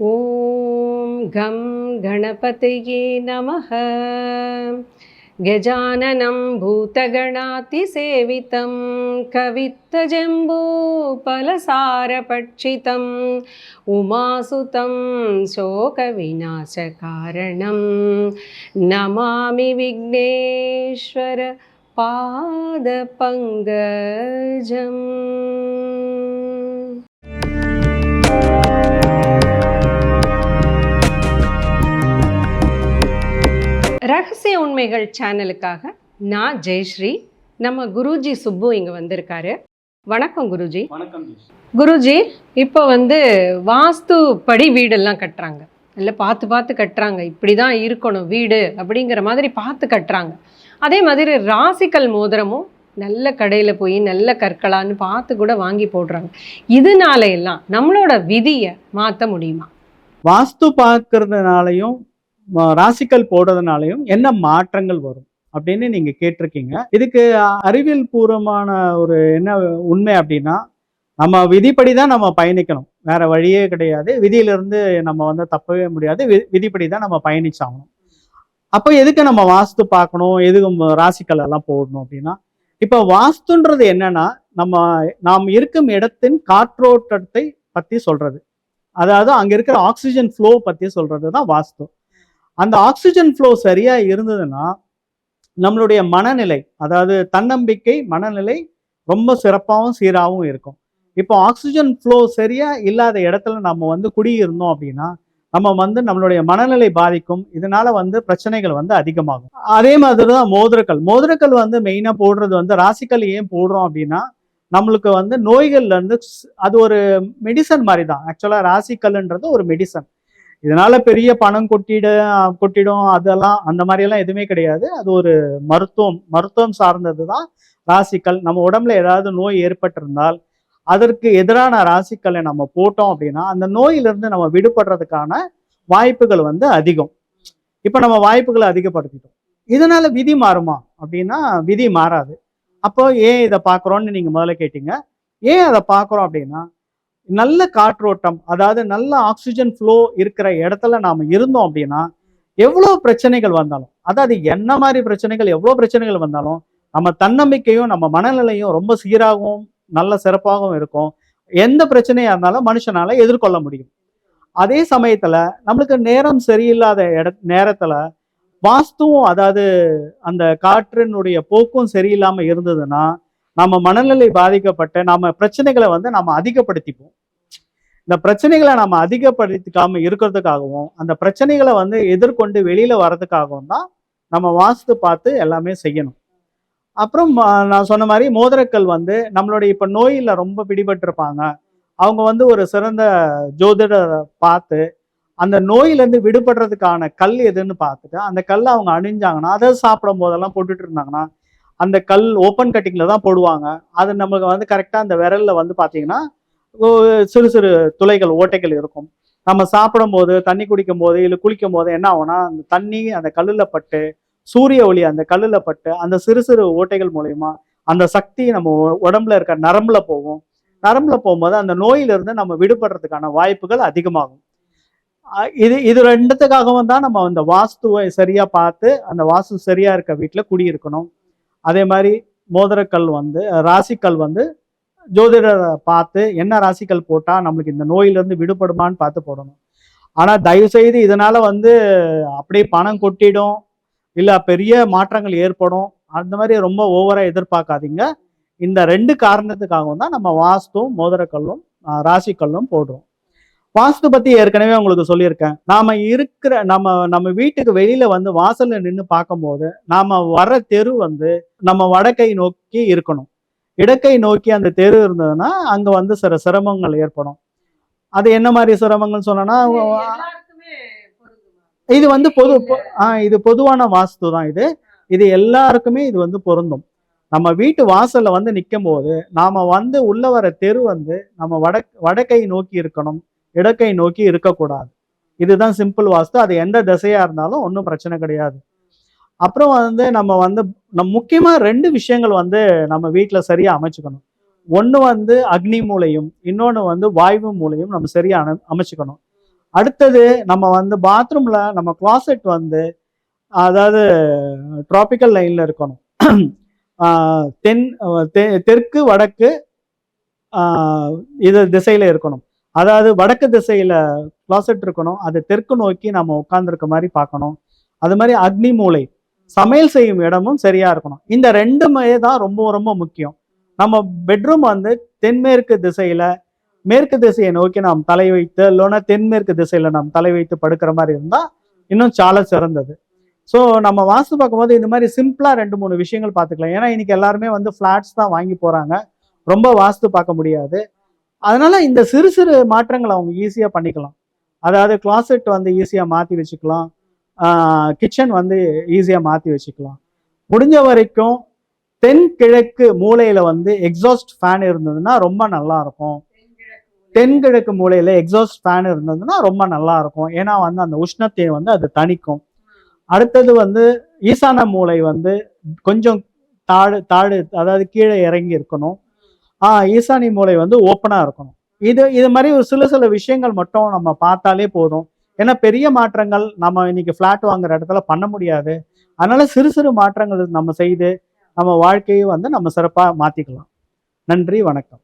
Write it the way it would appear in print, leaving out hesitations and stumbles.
ॐ गं गणपतये नमः। गजाननं भूतगणातिसेवितं कवित्तजम्बूफलसारभक्षितम् उमासुतं शोकविनाशकारणं नमामि विघ्नेश्वर पादपङ्कजम्। ரகசிய உண்மைகள் சேனலுக்காக நான் ஜெயஸ்ரீ. நம்ம குருஜி சுப்பு இங்கே வந்திருக்காரு. வணக்கம் குருஜி. வணக்கம் குருஜி. இப்போ வாஸ்து படி வீடெல்லாம் கட்டுறாங்க, இல்லை பார்த்து பார்த்து கட்டுறாங்க. இப்படி தான் இருக்கணும் வீடு அப்படிங்கிற மாதிரி பார்த்து கட்டுறாங்க. அதே மாதிரி ராசிக்கல் மோதிரமும் நல்ல கடையில் போய் நல்ல கற்களான்னு பார்த்து கூட வாங்கி போடுறாங்க. இதனால எல்லாம் நம்மளோட விதியை மாற்ற முடியுமா? வாஸ்து பார்க்கறதுனாலையும் ராசிக்கல் போடுறதுனாலையும் என்ன மாற்றங்கள் வரும் அப்படின்னு நீங்க கேட்டிருக்கீங்க. இதுக்கு அறிவியல் பூர்வமான ஒரு என்ன உண்மை அப்படின்னா, நம்ம விதிப்படி தான் நம்ம பயணிக்கணும், வேற வழியே கிடையாது. விதியிலிருந்து நம்ம தப்பவே முடியாது. விதிப்படி தான் நம்ம பயணிச்சாகணும். அப்போ எதுக்கு நம்ம வாஸ்து பார்க்கணும், எதுக்கு ராசிக்கல் எல்லாம் போடணும் அப்படின்னா, இப்போ வாஸ்துன்றது என்னன்னா நாம் இருக்கும் இடத்தின் காற்றோட்டத்தை பத்தி சொல்றது, அதாவது அங்க இருக்கிற ஆக்சிஜன் ஃப்ளோ பத்தி சொல்றது தான் வாஸ்து. அந்த ஆக்சிஜன் ஃப்ளோ சரியா இருந்ததுன்னா நம்மளுடைய மனநிலை, அதாவது தன்னம்பிக்கை, மனநிலை ரொம்ப சிறப்பாகவும் சீராகவும் இருக்கும். இப்போ ஆக்சிஜன் ஃப்ளோ சரியா இல்லாத இடத்துல நம்ம குடியிருந்தோம் அப்படின்னா நம்ம நம்மளுடைய மனநிலை பாதிக்கும். இதனால பிரச்சனைகள் அதிகமாகும். அதே மாதிரிதான் மோதிரக்கல் மெயினா போடுறது ராசிக்கல் ஏன் போடுறோம் அப்படின்னா, நம்மளுக்கு நோய்கள்ல அது ஒரு மெடிசன் மாதிரி தான். ஆக்சுவலா ராசிக்கல்ன்றது ஒரு மெடிசன். இதனால பெரிய பணம் கொட்டிடும் அதெல்லாம் அந்த மாதிரி எல்லாம் எதுவுமே கிடையாது. அது ஒரு மருத்துவம் சார்ந்தது தான் ராசிக்கல். நம்ம உடம்புல ஏதாவது நோய் ஏற்பட்டிருந்தால் அதற்கு எதிரான ராசிக்கல்லை நம்ம போட்டோம் அப்படின்னா அந்த நோயிலிருந்து நம்ம விடுபடுறதுக்கான வாய்ப்புகள் அதிகம். இப்ப நம்ம வாய்ப்புகளை அதிகப்படுத்திட்டோம். இதனால விதி மாறுமா அப்படின்னா விதி மாறாது. அப்போ ஏன் இதை பார்க்குறோன்னு நீங்க முதல்ல கேட்டீங்க. ஏன் அதை பார்க்குறோம் அப்படின்னா, நல்ல காற்றோட்டம், அதாவது நல்ல ஆக்சிஜன் ஃப்ளோ இருக்கிற இடத்துல நாம இருந்தோம் அப்படின்னா எவ்வளவு பிரச்சனைகள் வந்தாலும், அதாவது என்ன மாதிரி பிரச்சனைகள் எவ்வளவு பிரச்சனைகள் வந்தாலும் நம்ம தன்னம்பிக்கையும் நம்ம மனநிலையும் ரொம்ப சீராகவும் நல்ல சிறப்பாகவும் இருக்கும். எந்த பிரச்சனையா இருந்தாலும் மனுஷனால எதிர்கொள்ள முடியும். அதே சமயத்துல நம்மளுக்கு நேரம் சரியில்லாத நேரத்துல வாஸ்துவும், அதாவது அந்த காற்றினுடைய போக்கும் சரியில்லாம இருந்ததுன்னா நம்ம மனநிலை பாதிக்கப்பட்ட நம்ம பிரச்சனைகளை நம்ம அதிகப்படுத்திப்போம். இந்த பிரச்சனைகளை நம்ம அதிகப்படுத்திக்காம இருக்கிறதுக்காகவும் அந்த பிரச்சனைகளை எதிர்கொண்டு வெளியில வர்றதுக்காகவும் தான் நம்ம வாஸ்து பார்த்து எல்லாமே செய்யணும். அப்புறம் நான் சொன்ன மாதிரி மோதிரக்கல் நம்மளுடைய இப்ப நோயில ரொம்ப பிடிபட்டிருப்பாங்க. அவங்க ஒரு சிறந்த ஜோதிடரை பார்த்து அந்த நோயிலிருந்து விடுபடுறதுக்கான கல் எதுன்னு பார்த்துட்டு அந்த கல்லை அவங்க அணிஞ்சாங்கன்னா, அதை சாப்பிடும் போதெல்லாம் போட்டுட்டு இருந்தாங்கன்னா, அந்த கல் ஓப்பன் கட்டிங்ல தான் போடுவாங்க. அது நமக்கு கரெக்டா அந்த விரல்ல பாத்தீங்கன்னா சிறு சிறு துளைகள், ஓட்டைகள் இருக்கும். நம்ம சாப்பிடும் போது, தண்ணி குடிக்கும் போது, இல்லை குளிக்கும் போது என்ன ஆகும்னா, அந்த தண்ணி அந்த கல்லுல பட்டு, சூரிய ஒளி அந்த கல்லுல பட்டு, அந்த சிறு சிறு ஓட்டைகள் மூலயமா அந்த சக்தி நம்ம உடம்புல இருக்க நரம்புல போகும். நரம்புல போகும்போது அந்த நோயிலிருந்து நம்ம விடுபடுறதுக்கான வாய்ப்புகள் அதிகமாகும். இது ரெண்டுத்துக்காகவும் தான் நம்ம அந்த வாஸ்துவை சரியா பார்த்து அந்த வாஸ்து சரியா இருக்க வீட்டுல குடியிருக்கணும். அதே மாதிரி மோதிரக்கல் ராசிக்கல் ஜோதிடரை பார்த்து என்ன ராசிக்கல் போட்டா நம்மளுக்கு இந்த நோயிலிருந்து விடுபடுமான்னு பார்த்து போடணும். ஆனா தயவு செய்து இதனால அப்படியே பணம் கொட்டிடும், இல்ல பெரிய மாற்றங்கள் ஏற்படும், அந்த மாதிரி ரொம்ப ஓவரா எதிர்பார்க்காதீங்க. இந்த ரெண்டு காரணத்துக்காகவும் தான் நம்ம வாஸ்துவும் மோதிரக்கல்லும் ராசிக்கல்லும் போடுறோம். வாஸ்து பத்தி ஏற்கனவே உங்களுக்கு சொல்லியிருக்கேன். நம்ம வீட்டுக்கு வெளியில வாசல்ல நின்று பார்க்கும்போது நாம வர்ற தெரு நம்ம வடக்கை நோக்கி இருக்கணும். இடக்கை நோக்கி அந்த தெரு இருந்ததுன்னா அங்க சில சிரமங்கள் ஏற்படும். அது என்ன மாதிரி சிரமங்கள் சொன்னா, இது இது பொதுவான வாஸ்து தான். இது எல்லாருக்குமே இது பொருந்தும். நம்ம வீட்டு வாசல்ல நிற்கும் போது நாம உள்ள வர தெரு நம்ம வடக்கை நோக்கி இருக்கணும், இடக்கை நோக்கி இருக்கக்கூடாது. இதுதான் சிம்பிள் வாஸ்து. அது எந்த திசையா இருந்தாலும் ஒன்றும் பிரச்சனை கிடையாது. அப்புறம் நம்ம முக்கியமா 2 விஷயங்கள் நம்ம வீட்டுல சரியா அமைச்சுக்கணும். ஒண்ணு அக்னி மூலையும், இன்னொன்னு வாயு மூலையும் நம்ம சரியா அமைச்சுக்கணும். அடுத்தது நம்ம வந்து பாத்ரூம்ல நம்ம கிளாசெட் வந்து அதாவது டிராபிக்கல் லைன்ல இருக்கணும். தெற்கு வடக்கு இது திசையில இருக்கணும். அதாவது வடக்கு திசையில கிளாசெட் இருக்கணும், அது தெற்கு நோக்கி நம்ம உட்கார்ந்துருக்க மாதிரி பார்க்கணும். அது மாதிரி அக்னி மூலை சமையல் செய்யும் இடமும் சரியா இருக்கணும். இந்த ரெண்டுமே தான் ரொம்ப ரொம்ப முக்கியம். நம்ம பெட்ரூம் வந்து தென்மேற்கு திசையில மேற்கு திசையை நோக்கி நாம் தலை வைத்து, இல்லைன்னா தென்மேற்கு திசையில நாம் தலை வைத்து படுக்கிற மாதிரி இருந்தா இன்னும் சால சிறந்தது. ஸோ நம்ம வாஸ்து பார்க்கும்போது இந்த மாதிரி சிம்பிளா 2-3 விஷயங்கள் பார்த்துக்கலாம். ஏன்னா இன்னைக்கு எல்லாருமே வந்து ஃபிளாட்ஸ் தான் வாங்கி போறாங்க, ரொம்ப வாஸ்து பார்க்க முடியாது. அதனால இந்த சிறு சிறு மாற்றங்களை அவங்க ஈஸியா பண்ணிக்கலாம். அதாவது கிளாசெட் வந்து ஈஸியா மாத்தி வச்சுக்கலாம், கிச்சன் வந்து ஈஸியா மாத்தி வச்சுக்கலாம். முடிஞ்ச வரைக்கும் தென்கிழக்கு மூலையில வந்து எக்ஸாஸ்ட் ஃபேன் இருந்ததுன்னா ரொம்ப நல்லா இருக்கும். தென்கிழக்கு மூலையில எக்ஸாஸ்ட் ஃபேன் இருந்ததுன்னா ரொம்ப நல்லா இருக்கும். ஏன்னா வந்து அந்த உஷ்ணத்தை வந்து அது தணிக்கும். அடுத்தது வந்து ஈசான மூலை வந்து கொஞ்சம் தாடு தாடு அதாவது கீழே இறங்கி இருக்கணும். ஈசானி மூலை வந்து ஓப்பனா இருக்கணும். இது மாதிரி ஒரு சில விஷயங்கள் மட்டும் நம்ம பார்த்தாலே போதும். ஏன்னா பெரிய மாற்றங்கள் நம்ம இன்னைக்கு ஃபிளாட் வாங்குற இடத்துல பண்ண முடியாது. அதனால சிறு சிறு மாற்றங்கள் நம்ம செய்து நம்ம வாழ்க்கையை வந்து நம்ம சிறப்பா மாத்திக்கலாம். நன்றி, வணக்கம்.